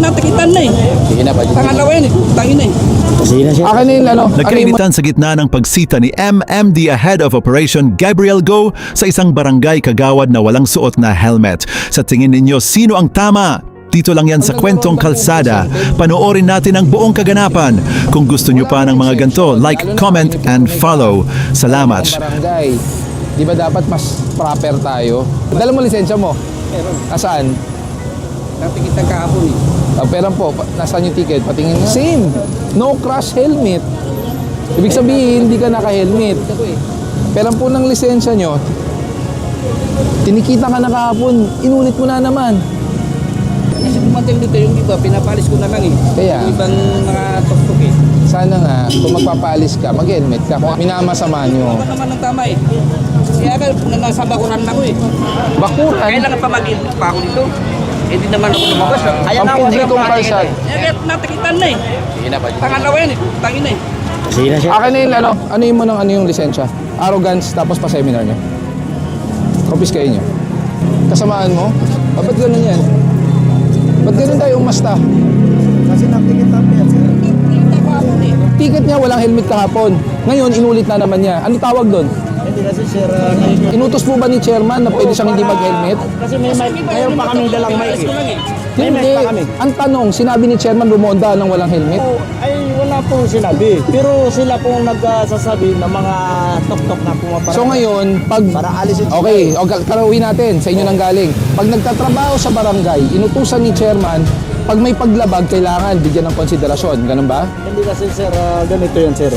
natakitan na eh. Pangalawa yan eh, tangin na eh. Akin na yung ano. Nagkainitan sa gitna ng pagsita ni MMD Head of Operation Gabriel Go sa isang barangay kagawad na walang suot na helmet. Sa tingin ninyo, sino ang tama? Dito lang yan sa Kwentong Kalsada. Panoorin natin ang buong kaganapan. Kung gusto nyo pa ng mga ganito, like, comment, and follow. Salamat. Barangay. Di ba dapat mas proper tayo? Dala mo lisensya mo? Nasaan? Natakitan kahapon eh. Pero po, nasaan yung ticket? Patingin nga. Same. No crash helmet. Ibig sabihin, hindi ka naka-helmet. Pero po ng lisensya nyo, tinikita ka na kahapon, inulit mo na naman. Kasi pumating dito yung iba, pinapalis ko na lang eh. Kaya? Yung ibang mga tok-tok eh. Sana nga, kung magpapaalis ka, mag-helmet ka. Kung minamasama nyo. Ano naman ang tama eh. Kaya ka, nasa bakuran ako eh. Bakuran. Kailangan pa mag-input pa ako dito. Hindi naman ako lumabas. Ang publikong kalsada. Kaya natakitan na eh. Pangalawa yan eh, tangin na eh. Akin na yung ano yung mo ng ano yung lisensya? Arrogance tapos pa seminar nyo? Kopis kayo nyo? Kasamaan mo? Ba't ganun yan? Ba't ganun tayo umasta? Kasi nakikitan yan, sir. Nakita ko ako eh. Ticket niya walang helmet kahapon. Ngayon, inulit na naman niya. Ano tawag doon? Hindi kasi, sir, Inutos po ba ni chairman na pwede siyang hindi mag-helmet? kasi may mic, mayroon pa kaming dalang mic Pinapalis ko lang eh. eh. May mic Hindi. pa kami. Ang tanong, sinabi ni chairman bumonda ng walang helmet? Oh, ay wala pong sinabi. Pero sila pong nagsasabi ng mga tok-tok na pumaparang. So ngayon, pag... Para alisin sila. Okay, karawin natin, sa inyo nang galing. Pag nagtatrabaho sa barangay, inutusan ni chairman, pag may paglabag, kailangan bigyan ng konsiderasyon. Ganun ba? Hindi kasi, sir, ganito yan, sir.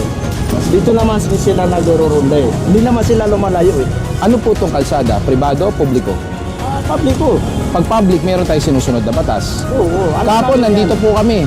Dito naman sila nagro-ronda eh. Hindi naman sila lumalayo eh. Ano po itong kalsada? Pribado, publiko? Publiko. Pag public, meron tayong sinusunod na batas. Oo. Kahapon, nandito po kami.